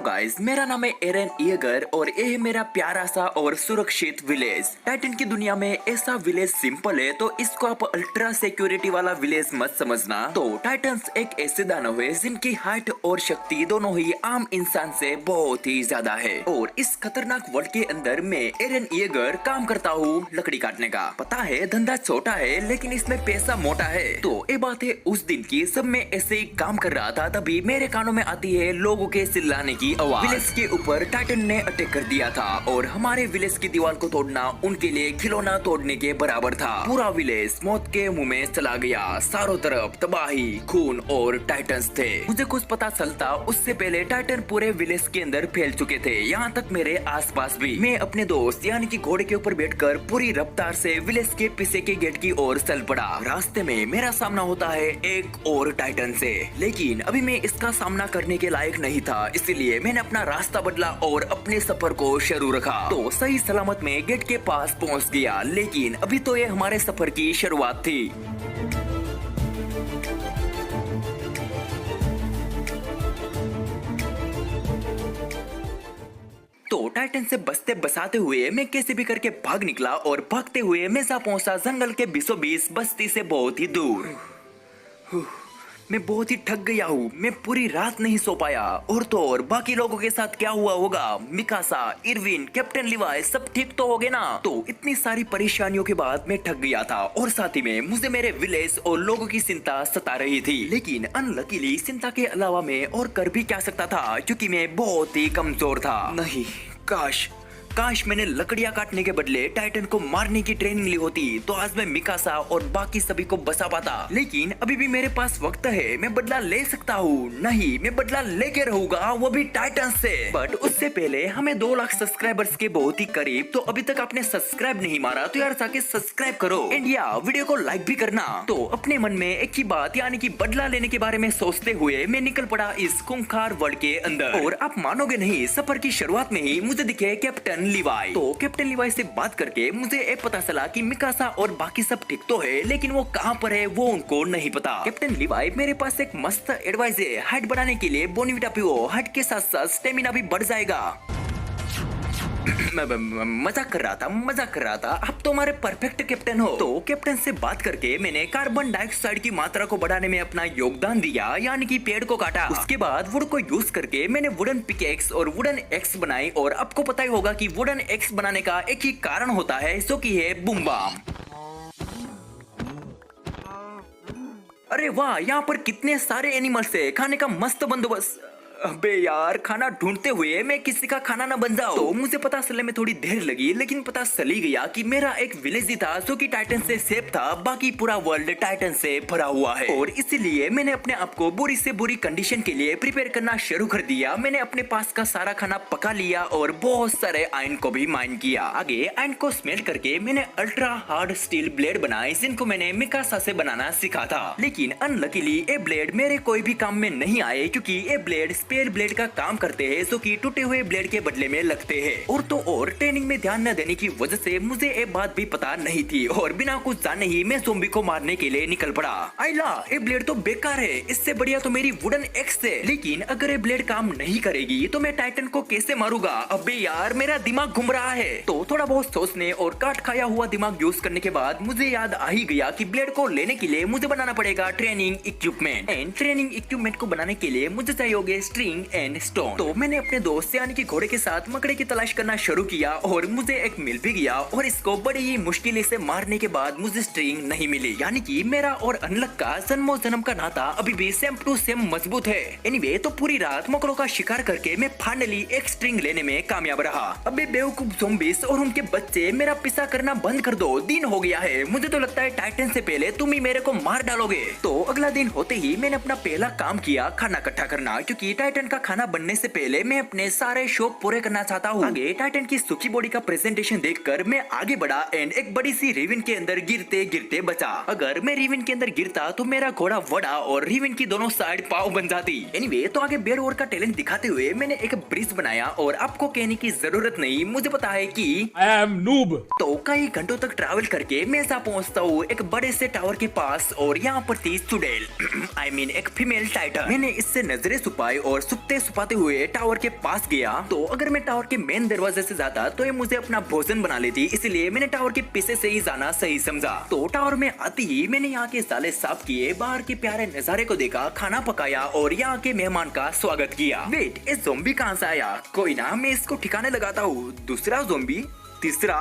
Hello guys, मेरा नाम है एरन ईगर और ये है मेरा प्यारा सा और सुरक्षित विलेज। टाइटन की दुनिया में ऐसा विलेज सिंपल है तो इसको आप अल्ट्रा सिक्योरिटी वाला विलेज मत समझना। तो टाइटन्स एक ऐसे दानव है जिनकी हाइट और शक्ति दोनों ही आम इंसान से बहुत ही ज्यादा है। और इस खतरनाक वर्ल्ड के अंदर मैं एरन ईगर काम करता हूँ लकड़ी काटने का। पता है धंधा छोटा है लेकिन इसमें पैसा मोटा है। तो ये बात है उस दिन की, सब मैं ऐसे ही काम कर रहा था तभी मेरे कानों में आती है लोगों के चिल्लाने की आवाज। विलेज के ऊपर टाइटन ने अटैक कर दिया था और हमारे विलेज की दीवार को तोड़ना उनके लिए खिलौना तोड़ने के बराबर था। पूरा विलेज मौत के मुंह में चला गया। चारों तरफ तबाही, खून और टाइटन्स थे। मुझे कुछ पता चलता उससे पहले टाइटन पूरे विलेज के अंदर फैल चुके थे, यहाँ तक मेरे आसपास भी। मैं अपने दोस्त यानी कि घोड़े के ऊपर बैठकर पूरी रफ्तार से विलेज के पीछे के गेट की ओर चल पड़ा। रास्ते में मेरा सामना होता है एक और टाइटन से, लेकिन अभी मैं इसका सामना करने के लायक नहीं था, इसलिए मैंने अपना रास्ता बदला और अपने सफर को शुरू रखा। तो सही सलामत में गेट के पास पहुंच गया, लेकिन अभी तो ये हमारे सफर की शुरुआत थी। तो टाइटन से बचते बसाते हुए मैं कैसे भी करके भाग निकला और भागते हुए मैं जा पहुंचा जंगल के बीचों बीच, बस्ती से बहुत ही दूर। मैं बहुत ही थक गया हूँ, मैं पूरी रात नहीं सो पाया। और तो और बाकी लोगों के साथ क्या हुआ होगा, मिकासा, इरविन, कैप्टन लिवाई सब ठीक तो हो गए ना। तो इतनी सारी परेशानियों के बाद मैं थक गया था और साथ ही में मुझे मेरे विलेज और लोगों की चिंता सता रही थी। लेकिन अनलकीली चिंता के अलावा मैं और कर भी क्या सकता था, क्योंकि मैं बहुत ही कमजोर था। नहीं, काश मैंने लकड़ियां काटने के बदले टाइटन को मारने की ट्रेनिंग ली होती तो आज मैं मिकासा और बाकी सभी को बचा पाता। लेकिन अभी भी मेरे पास वक्त है, मैं बदला ले सकता हूँ। नहीं, मैं बदला लेके रहूंगा, वो भी टाइटन से। बट उससे पहले हमें 2 लाख सब्सक्राइबर्स के बहुत ही करीब। तो अभी तक आपने सब्सक्राइब नहीं मारा तो यार जाके सब्सक्राइब करो एंड या वीडियो को लाइक भी करना। तो अपने मन में एक ही बात यानी कि बदला लेने के बारे में सोचते हुए मैं निकल पड़ा इस खूंखार वर्ल्ड के अंदर। और आप मानोगे नहीं, सफर की शुरुआत में ही मुझे दिखे कैप्टन लिवाई। तो कैप्टन लिवाई से बात करके मुझे ये पता चला कि मिकासा और बाकी सब ठीक तो है, लेकिन वो कहाँ पर है वो उनको नहीं पता। कैप्टन लिवाई, मेरे पास एक मस्त एडवाइस है, हाइट बढ़ाने के लिए बोनवीटा पियो, हाइट के साथ साथ स्टेमिना भी बढ़ जाएगा। मजाक कर रहा था। आप तो हमारे परफेक्ट कैप्टन हो। तो कैप्टन से बात करके मैंने कार्बन डाइऑक्साइड की मात्रा को बढ़ाने में अपना योगदान दिया, यानी कि पेड़ को काटा। उसके बाद वुड को यूज करके मैंने वुडन पिकेक्स और वुडन एक्स बनाई। और आपको पता ही होगा कि वुडन एक्स बनाने का एक ही कारण होता है, जो कि है बूम बम। अरे वाह, यहाँ पर कितने सारे एनिमल्स है, खाने का मस्त बंदोबस्त। अबे यार, खाना ढूंढते हुए मैं किसी का खाना न बन जाऊं। तो मुझे पता चलने में थोड़ी देर लगी, लेकिन पता चली गया कि मेरा एक विलेज ही था जो कि टाइटन से सेफ था। बाकी पूरा वर्ल्ड टाइटन से भरा हुआ है और इसीलिए मैंने अपने आप को बुरी से बुरी कंडीशन के लिए प्रिपेयर करना शुरू कर दिया। मैंने अपने पास का सारा खाना पका लिया और बहुत सारे आयरन को भी माइन किया। आगे आयरन को स्मेल्ट करके मैंने अल्ट्रा हार्ड स्टील ब्लेड बनाए, जिनको मैंने मिकासा से बनाना सीखा था। लेकिन अनलकीली ये ब्लेड मेरे कोई भी काम में नहीं आए, क्योंकि ये ब्लेड स्पेयर ब्लेड का काम करते हैं, जो कि टूटे हुए ब्लेड के बदले में लगते हैं। और तो और ट्रेनिंग में ध्यान न देने की वजह से मुझे ये बात भी पता नहीं थी और बिना कुछ जाने ही मैं ज़ॉम्बी को मारने के लिए निकल पड़ा। आइला, ये ब्लेड तो बेकार है, इससे बढ़िया तो मेरी वुडन एक्स है। लेकिन अगर ये ब्लेड काम नहीं करेगी तो मैं टाइटन को कैसे मारूंगा। अबे यार, मेरा दिमाग घूम रहा है। तो थोड़ा बहुत सोचने और काट खाया हुआ दिमाग यूज करने के बाद मुझे याद आ ही गया कि ब्लेड को लेने के लिए मुझे बनाना पड़ेगा training equipment. And training equipment को बनाने के लिए मुझे चाहिए होगे स्ट्रिंग एंड स्टोन। तो मैंने अपने दोस्त यानी कि घोड़े के साथ मकड़े की तलाश करना शुरू किया और मुझे एक मिल भी गया। और इसको बड़ी ही मुश्किल से मारने के बाद मुझे स्ट्रिंग नहीं मिली, यानी कि मेरा और अनलक का जन्मों जन्म का नाता अभी भी सेम टू सेम मजबूत है। एनीवे, तो पूरी रात मकड़ों का शिकार करके मैं फाइनली एक स्ट्रिंग लेने में कामयाब रहा। अबे बेवकूफ ज़ॉम्बीज़ और उनके बच्चे, मेरा पीछा करना बंद कर दो, दिन हो गया है। मुझे तो लगता है टाइटन से पहले तुम ही मेरे को मार डालोगे। तो अगला दिन होते ही मैंने अपना पहला काम किया, खाना इकट्ठा करना, क्योंकि टाइटन का खाना बनने से पहले मैं अपने सारे शौक पूरे करना चाहता हूँ। आगे टाइटन की सूखी बॉडी का प्रेजेंटेशन देखकर मैं आगे बढ़ा एंड एक बड़ी सी रिविन के अंदर गिरते गिरते बचा। अगर मैं रिविन के अंदर गिरता तो मेरा घोड़ा वड़ा और रिविन की दोनों साइड पाव बन जाती। एनीवे, तो आगे बेर वॉर का टैलेंट दिखाते हुए मैंने एक ब्रिज बनाया और आपको कहने की जरूरत नहीं, मुझे पता है कि आई एम नूब। तो कई घंटों तक ट्रैवल करके मैं ऐसा पहुंचता हूँ एक बड़े से टावर के पास और यहाँ पर थी चुड़ैल आई मीन एक फीमेल टाइटन। मैंने इससे नजरें छुपाई और और सुपते सुपाते हुए टावर के पास गया। तो अगर मैं टावर के मेन दरवाजे से जाता तो ये मुझे अपना भोजन बना लेती, इसलिए मैंने टावर के पीछे से ही जाना सही समझा। तो टावर में आते ही मैंने यहाँ के साले साफ किए, बाहर के प्यारे नजारे को देखा, खाना पकाया और यहाँ के मेहमान का स्वागत किया। वेट, ये ज़ॉम्बी कहाँ से आया? कोई ना, मैं इसको ठिकाने लगाता हूँ। दूसरा ज़ॉम्बी, तीसरा,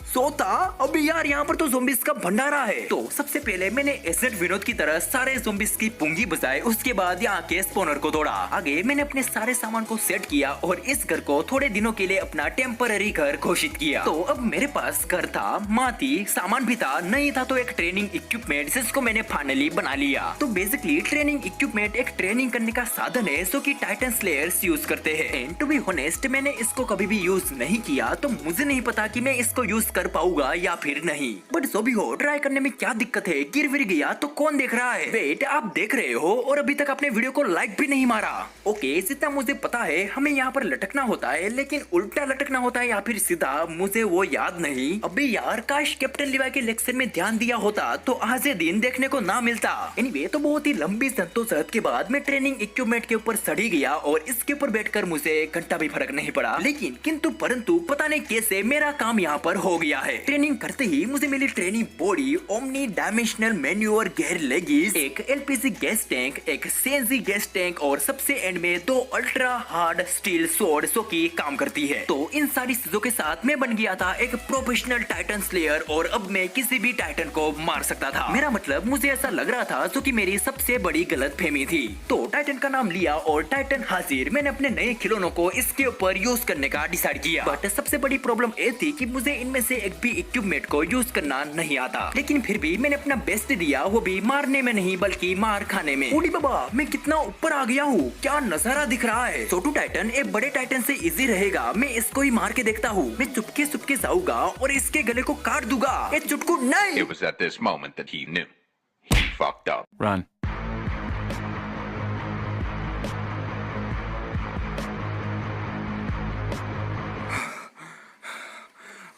सोता। अबे यार, यहाँ पर तो ज़ॉम्बीज़ का भंडारा है। तो सबसे पहले मैंने एजेंट विनोद की तरह सारे ज़ॉम्बीज़ की पुंगी बजाए, उसके बाद यहाँ के स्पॉनर को तोड़ा। आगे मैंने अपने सारे सामान को सेट किया और इस घर को थोड़े दिनों के लिए अपना टेम्पररी घर घोषित किया। तो अब मेरे पास घर था, माँ थी, सामान भी था, नहीं था तो एक ट्रेनिंग इक्विपमेंट, जिसको मैंने फाइनली बना लिया। तो बेसिकली ट्रेनिंग इक्विपमेंट एक ट्रेनिंग करने का साधन है जो कि टाइटन स्लेयर्स यूज करते हैं। एंड टू बी ऑनेस्ट, मैंने इसको कभी भी यूज नहीं किया, तो मुझे नहीं पता कि मैं इसको यूज कर पाऊंगा या फिर नहीं। बट जो भी हो, ट्राई करने में क्या दिक्कत है? गिर विर गया तो कौन देख रहा है? वेट, आप देख रहे हो और अभी तक आपने वीडियो को लाइक भी नहीं मारा। ओके, जितना मुझे पता है हमें यहाँ पर लटकना होता है, लेकिन उल्टा लटकना होता है या फिर सीधा, मुझे वो याद नहीं। अबे यार, काश कैप्टन लिवाई के लेक्चर में ध्यान दिया होता तो आज ये दिन देखने को ना मिलता। एनीवे, तो बहुत ही लंबी जद्दोजहद के बाद मैं ट्रेनिंग इक्विपमेंट के ऊपर सड़ी गया और इसके ऊपर बैठकर मुझे घंटा भी फर्क नहीं पड़ा। लेकिन किंतु परंतु पता नहीं कैसे मेरा काम यहाँ पर हो गया है। ट्रेनिंग करते ही मुझे मिली training body, omni dimensional manoeuvre gear लेगिस, एक एलपीजी गैस टैंक, एक सीएनजी गैस टैंक और सबसे एंड में 2 अल्ट्रा हार्ड स्टील स्वॉर्ड जो की काम करती है। तो इन सारी चीजों के साथ मैं बन गया था एक प्रोफेशनल टाइटन स्लेयर और अब मैं किसी भी टाइटन को मार सकता था। मेरा मतलब, मुझे ऐसा लग रहा था, जो कि मेरी सबसे बड़ी गलतफहमी थी। तो टाइटन का नाम लिया और टाइटन हाजिर। मैंने अपने नए खिलौनों को इसके ऊपर यूज करने का डिसाइड किया। बट सबसे बड़ी प्रॉब्लम ये थी कि मुझे इनमें से एक भी इक्विपमेंट को यूज करना नहीं आता। लेकिन फिर भी मैंने अपना बेस्ट दिया, वो भी मारने में नहीं बल्कि मार खाने में। ओडी बाबा, मैं कितना ऊपर आ गया हूँ, क्या नजारा दिख रहा है। छोटू टाइटन एक बड़े टाइटन से इजी रहेगा, मैं इसको ही मार के देखता हूँ। मैं चुपके चुपके जाऊंगा और इसके गले को काट दूंगा। ये चुटकू नहीं। It was at this moment that he knew. He fucked up. Run.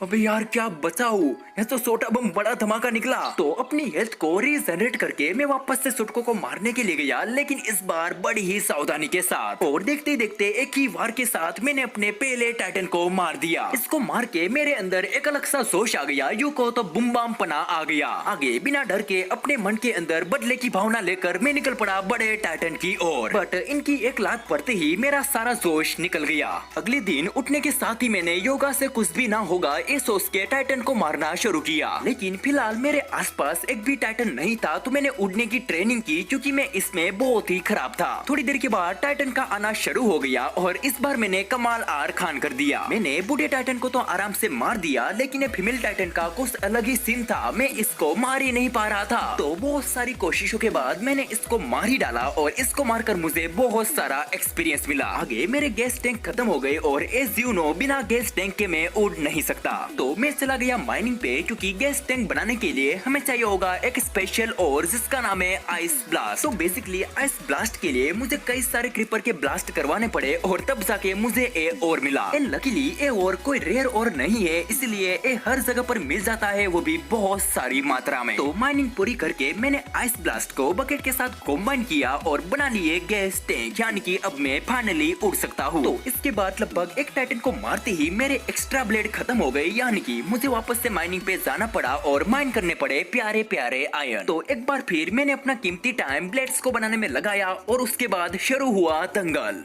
अबे यार, क्या बचाऊं? यह तो छोटा बम बड़ा धमाका निकला। तो अपनी हेल्थ को रीजनरेट करके मैं वापस से सुटको को मारने के लिए गया, लेकिन इस बार बड़ी ही सावधानी के साथ। और देखते ही देखते एक ही वार के साथ मैंने अपने पहले टाइटन को मार दिया। इसको मार के मेरे अंदर एक अलग सा जोश आ गया, यूं को तो बुम बाम पना आ गया। आगे बिना डर के अपने मन के अंदर बदले की भावना लेकर मैं निकल पड़ा बड़े टाइटन की ओर। बट इनकी एक लात पड़ते ही मेरा सारा जोश निकल गया। अगले दिन उठने के साथ ही मैंने योगा से कुछ भी ना होगा ये सोच के टाइटन को मारना शुरू किया। लेकिन फिलहाल मेरे आसपास एक भी टाइटन नहीं था, तो मैंने उड़ने की ट्रेनिंग की, क्योंकि मैं इसमें बहुत ही खराब था। थोड़ी देर के बाद टाइटन का आना शुरू हो गया और इस बार मैंने कमाल आर खान कर दिया। मैंने बूढ़े टाइटन को तो आराम से मार दिया, लेकिन फीमेल टाइटन का कुछ अलग ही सीन था, मैं इसको मार ही नहीं पा रहा था। तो बहुत सारी कोशिशों के बाद मैंने इसको मार ही डाला और इसको मारकर मुझे बहुत सारा एक्सपीरियंस मिला। आगे मेरे गैस टैंक खत्म हो गए और एज यू नो, बिना गैस टैंक के मैं उड़ नहीं सकता। तो मैं चला गया माइनिंग पे, क्योंकि गैस टैंक बनाने के लिए हमें चाहिए होगा एक स्पेशल और जिसका नाम है आइस ब्लास्ट। तो बेसिकली आइस ब्लास्ट के लिए मुझे कई सारे क्रीपर के ब्लास्ट करवाने पड़े और तब जाके मुझे ए और मिला। एंड लकीली ए और कोई रेयर और नहीं है, इसलिए ए हर जगह पर मिल जाता है, वो भी बहुत सारी मात्रा में। तो माइनिंग पूरी करके मैंने आइस ब्लास्ट को बकेट के साथ कॉम्बाइन किया और बना लिए गैस टैंक, यानी कि अब मैं फाइनली उड़ सकता हूँ। तो इसके बाद लगभग एक टाइटन को मारते ही मेरे एक्स्ट्रा ब्लेड खत्म हो गए, यानी कि मुझे वापस से माइनिंग पे जाना पड़ा और माइन करने पड़े प्यारे प्यारे आयरन। तो एक बार फिर मैंने अपना कीमती टाइम ब्लेड्स को बनाने में लगाया और उसके बाद शुरू हुआ दंगल।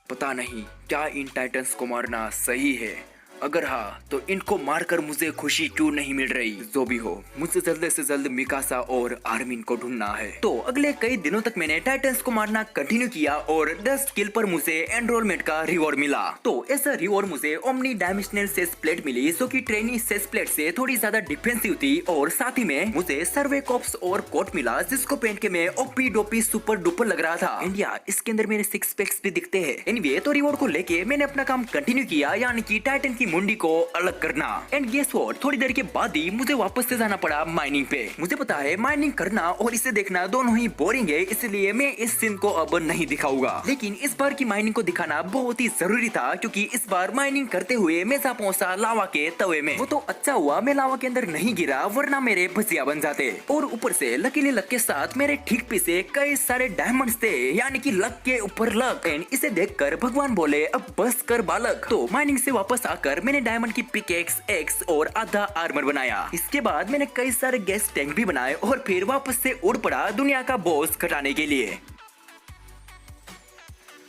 पता नहीं क्या इन टाइटन्स को मारना सही है, अगर हाँ तो इनको मारकर मुझे खुशी क्यों नहीं मिल रही? जो भी हो, मुझे जल्द से जल्द मिकासा और आर्मिन को ढूंढना है। तो अगले कई दिनों तक मैंने टाइटन्स को मारना कंटिन्यू किया और 10 किल पर मुझे एनरोलमेंट का रिवॉर्ड मिला। तो ऐसा रिवॉर्ड मुझे ओमनी डायमेंशनल सेस प्लेट मिली, जो कि ट्रेनी सेस प्लेट से थोड़ी ज्यादा डिफेंसिव थी, और साथ ही में मुझे सर्वे कॉप्स और कोट मिला, जिसको पहन के मैं ओपी डोपी सुपर डुपर लग रहा था। इंडिया इसके अंदर मेरे 6 पैक्स भी दिखते हैं। एनीवे, तो रिवॉर्ड को लेके मैंने अपना काम कंटिन्यू किया, यानी कि टाइटन की मुंडी को अलग करना। एंड गेस व्हाट, थोड़ी देर के बाद ही मुझे वापस से जाना पड़ा माइनिंग पे। मुझे पता है माइनिंग करना और इसे देखना दोनों ही बोरिंग है, इसलिए मैं इस सीन को अब नहीं दिखाऊंगा। लेकिन इस बार की माइनिंग को दिखाना बहुत ही जरूरी था, क्योंकि इस बार माइनिंग करते हुए मैं जा पहुंचा लावा के तवे में। वो तो अच्छा हुआ मैं लावा के अंदर नहीं गिरा, वरना मेरे भजिया बन जाते। और ऊपर से लकीली लक के साथ मेरे ठीक पीछे कई सारे डायमंड्स थे, यानी कि लक के ऊपर लक। एंड इसे देखकर भगवान बोले अब बस कर बालक। तो माइनिंग से वापस आकर मैंने डायमंड की पिकेक्स, एक्स और आधा आर्मर बनाया। इसके बाद मैंने कई सारे गैस टैंक भी बनाए और फिर वापस से उड़ पड़ा दुनिया का बॉस घटाने के लिए।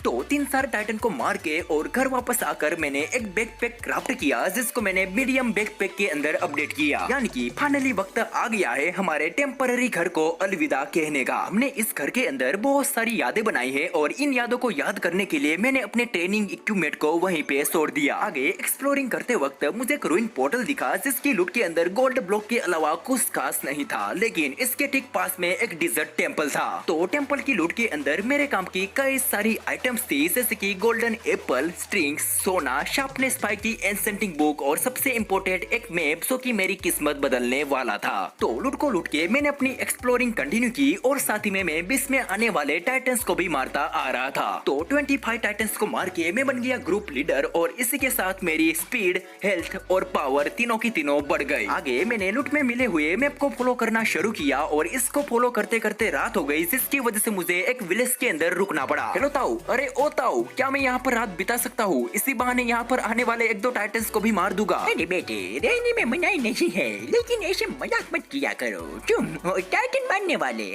तो 3 सारे टाइटन को मार के और घर वापस आकर मैंने एक बैकपैक क्राफ्ट किया, जिसको मैंने मीडियम बैकपैक के अंदर अपडेट किया। यानी कि फाइनली वक्त आ गया है हमारे टेम्पररी घर को अलविदा कहने का। हमने इस घर के अंदर बहुत सारी यादें बनाई है, और इन यादों को याद करने के लिए मैंने अपने ट्रेनिंग इक्विपमेंट को वहीं पे छोड़ दिया। आगे एक्सप्लोरिंग करते वक्त मुझे एक रूइन पोर्टल दिखा, जिसकी लूट के अंदर गोल्ड ब्लॉक के अलावा कुछ खास नहीं था, लेकिन इसके ठीक पास में एक डिजर्ट टेम्पल था। तो टेम्पल की लूट के अंदर मेरे काम की कई सारी थी, जैसे कि गोल्डन एप्पल, स्ट्रिंग्स, सोना, शार्पनेस 5 की एंसेंटिंग बुक, और सबसे इम्पोर्टेंट एक मैप, जो कि मेरी किस्मत बदलने वाला था। तो लूट को लूट के मैंने अपनी एक्सप्लोरिंग कंटिन्यू की, और साथ ही में मैं 20 में आने वाले टाइटन्स को भी मारता आ रहा था। तो 25 टाइटन्स को मार के मैं बन गया ग्रुप लीडर, और इसी के साथ मेरी स्पीड, हेल्थ और पावर तीनों की तीनों बढ़ गई। आगे मैंने लूट में मिले हुए मैप को फॉलो करना शुरू किया, और इसको फॉलो करते करते रात हो गई, जिसकी वजह से मुझे एक विलेज के अंदर रुकना पड़ा। हेलो ताऊ, अरे ओ ताऊ, क्या मैं यहाँ पर रात बिता सकता हूँ? इसी बहाने यहाँ पर आने वाले 1-2 टाइटन्स को भी मार दूंगा। अरे बेटे, रहने में मनाही नहीं है, लेकिन ऐसे मजाक मत किया करो, तुम हो टाइटन बनने वाले।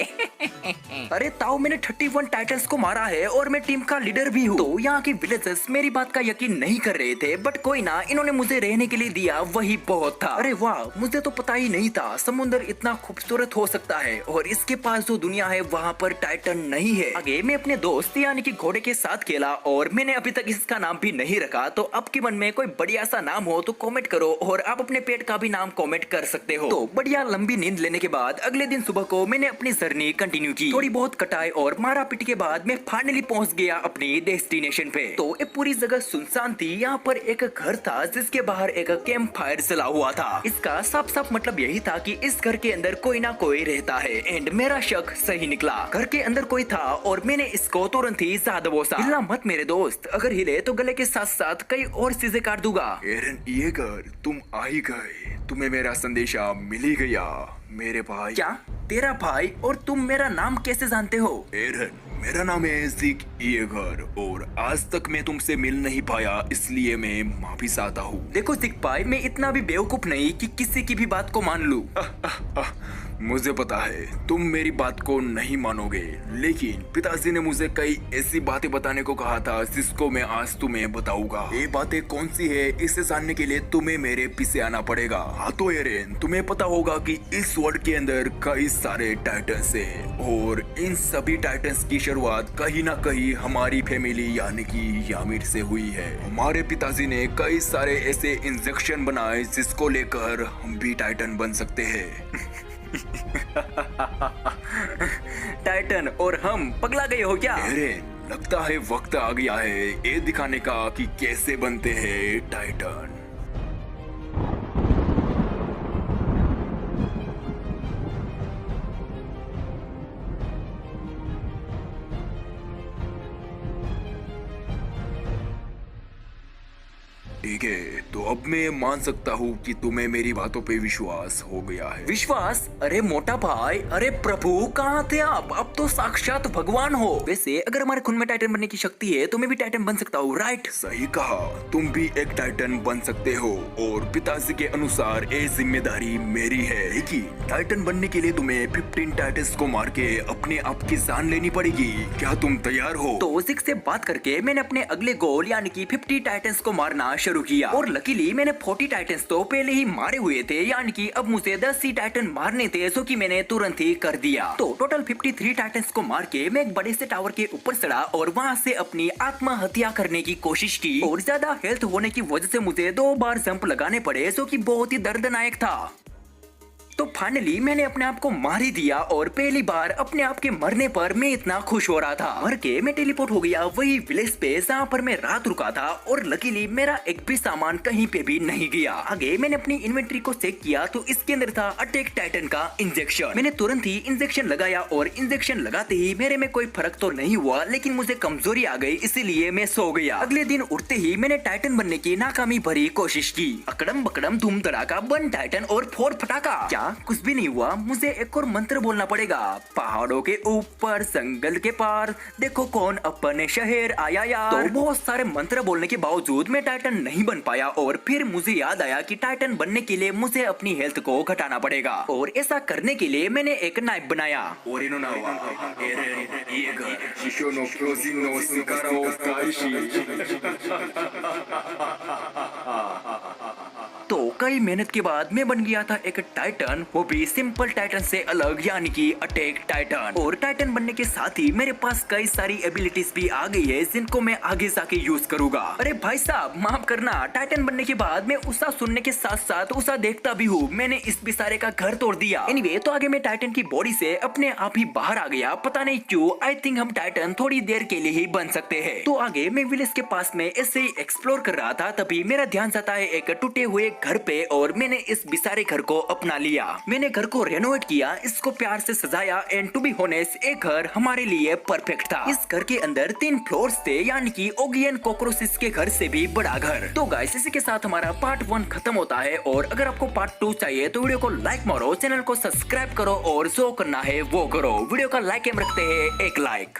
अरे ताऊ, मैंने 31 टाइटन्स को मारा है, और मैं टीम का लीडर भी हूँ। तो यहाँ के विलेजर्स मेरी बात का यकीन नहीं कर रहे थे, बट कोई ना, इन्होंने मुझे रहने के लिए दिया, वही बहुत था। अरे वाह, मुझे तो पता ही नहीं था समुद्र इतना खूबसूरत हो सकता है, और इसके पास जो दुनिया है वहाँ पर टाइटन नहीं है। आगे मैं अपने दोस्त यानी कि घोड़े के साथ खेला, और मैंने अभी तक इसका नाम भी नहीं रखा। तो आपके मन में कोई बढ़िया सा नाम हो तो कमेंट करो, और आप अपने पेट का भी नाम कमेंट कर सकते हो। तो बढ़िया लंबी नींद लेने के बाद अगले दिन सुबह को मैंने अपनी जर्नी कंटिन्यू की। थोड़ी बहुत कटाई और मारा पीट के बाद मैं फाइनली पहुंच गया अपनी डेस्टिनेशन पे। तो ये पूरी जगह सुनसान थी। यहाँ पर एक घर था, जिसके बाहर एक कैंप फायर जला हुआ था। इसका साफ साफ मतलब यही था कि इस घर के अंदर कोई ना कोई रहता है, एंड मेरा शक सही निकला। घर के अंदर कोई था, और मैंने इसको तुरंत ही ज्यादा बोसा। हिलना मत मेरे दोस्त, अगर हिले तो गले के साथ साथ कई और चीजें काट दूंगा। एरन ईगर, तुम आ ही गए। तुम्हें मेरा संदेशा मिल ही गया मेरे भाई। क्या तेरा भाई? और तुम मेरा नाम कैसे जानते हो? एरन, मेरा नाम है ज़िग ईगर, और आज तक मैं तुमसे मिल नहीं पाया, इसलिए मैं माफी चाहता हूँ। देखो सिक भाई, मैं इतना भी बेवकूफ नहीं कि किसी की भी बात को मान लूं। मुझे पता है तुम मेरी बात को नहीं मानोगे, लेकिन पिताजी ने मुझे कई ऐसी बातें बताने को कहा था, जिसको मैं आज तुम्हें बताऊंगा। ये बातें कौन सी है, इसे जानने के लिए तुम्हें मेरे पीछे आना पड़ेगा। हाँ तो एरन, तुम्हें पता होगा कि इस वर्ल्ड के अंदर कई सारे टाइटन्स हैं, और इन सभी टाइटन्स की शुरुआत कहीं ना कहीं हमारी फैमिली यानी कि यामिर से हुई है। हमारे पिताजी ने कई सारे ऐसे इंजेक्शन बनाए, जिसको लेकर हम भी टाइटन बन सकते हैं। टाइटन और हम पगला गए हो क्या? एरन, लगता है वक्त आ गया है ये दिखाने का कि कैसे बनते हैं टाइटन। ठीक है, तो अब मैं मान सकता हूँ कि तुम्हें मेरी बातों पे विश्वास हो गया है। विश्वास? अरे मोटा भाई, अरे प्रभु, कहाँ थे आप? अब तो साक्षात भगवान हो। वैसे अगर हमारे खून में टाइटन बनने की शक्ति है तो मैं भी टाइटन बन सकता हूँ, राइट? सही कहा, तुम भी एक टाइटन बन सकते हो, और पिताजी के अनुसार ये जिम्मेदारी मेरी है कि टाइटन बनने के लिए तुम्हें 15 टाइटन्स को मार के अपने आप की जान लेनी पड़ेगी। क्या तुम तैयार हो? तो जिग से बात करके मैंने अपने अगले गोल यानी कि 50 टाइटन्स को मारना शुरू किया, और लकीली मैंने 40 टाइटन्स तो पहले ही मारे हुए थे, यानी कि अब मुझे 10 ही टाइटन मारने थे, जो कि मैंने तुरंत ही कर दिया। तो टोटल 53 टाइटन्स को मार के मैं एक बड़े से टावर के ऊपर चढ़ा और वहाँ से अपनी आत्महत्या करने की कोशिश की, और ज्यादा हेल्थ होने की वजह से मुझे 2 बार जंप लगाने पड़े, जो कि बहुत ही दर्दनाक था। तो फाइनली मैंने अपने आप को मार ही दिया, और पहली बार अपने आप के मरने पर मैं इतना खुश हो रहा था। मर के मैं टेलीपोर्ट हो गया वही विलेज पे जहाँ पर मैं रात रुका था, और लकीली मेरा एक भी सामान कहीं पे भी नहीं गया। आगे मैंने अपनी इन्वेंट्री को चेक किया तो इसके अंदर था अटैक टाइटन का इंजेक्शन। मैंने तुरंत ही इंजेक्शन लगाया, और इंजेक्शन लगाते ही मेरे में कोई फर्क तो नहीं हुआ, लेकिन मुझे कमजोरी आ गई, इसीलिए मैं सो गया। अगले दिन उठते ही मैंने टाइटन बनने की नाकामी भरी कोशिश की। अकड़म बकड़म धूम धड़ाका 1 टाइटन और 4 फटाका। क्या कुछ भी नहीं हुआ? मुझे एक और मंत्र बोलना पड़ेगा। पहाड़ों के ऊपर जंगल के पार देखो कौन अपने शहर आया यार। तो बहुत सारे मंत्र बोलने के बावजूद मैं टाइटन नहीं बन पाया, और फिर मुझे याद आया कि टाइटन बनने के लिए मुझे अपनी हेल्थ को घटाना पड़ेगा, और ऐसा करने के लिए मैंने एक नाइफ बनाया। तो कई मेहनत के बाद मैं बन गया था एक टाइटन, वो भी सिंपल टाइटन से अलग, यानी कि अटैक टाइटन। और टाइटन बनने के साथ ही मेरे पास कई सारी एबिलिटीज भी आ गई है, जिनको मैं आगे जाके यूज करूंगा। अरे भाई साहब माफ करना, टाइटन बनने के बाद मैं उषा सुनने के साथ साथ उषा देखता भी हूँ। मैंने इस बेचारे का घर तोड़ दिया। एनीवे, तो आगे मैं टाइटन की बॉडी से अपने आप ही बाहर आ गया, पता नहीं क्यों। आई थिंक हम टाइटन थोड़ी देर के लिए ही बन सकते हैं। तो आगे मैं विलेज के पास में ऐसे ही एक्सप्लोर कर रहा था, तभी मेरा ध्यान जाता है एक टूटे हुए घर पे, और मैंने इस बिसारे घर को अपना लिया। मैंने घर को रेनोवेट किया, इसको प्यार से सजाया, एंड टू बी ऑनेस्ट ये घर हमारे लिए परफेक्ट था। इस घर के अंदर 3 फ्लोर्स थे, यानी कि ओगियन कॉकरोचेस के घर से भी बड़ा घर। तो गाइस, इसी के साथ हमारा पार्ट 1 खत्म होता है, और अगर आपको पार्ट 2 चाहिए तो वीडियो को लाइक मारो, चैनल को सब्सक्राइब करो, और जो करना है वो करो। वीडियो का लाइक एम रखते हैं 1 लाइक।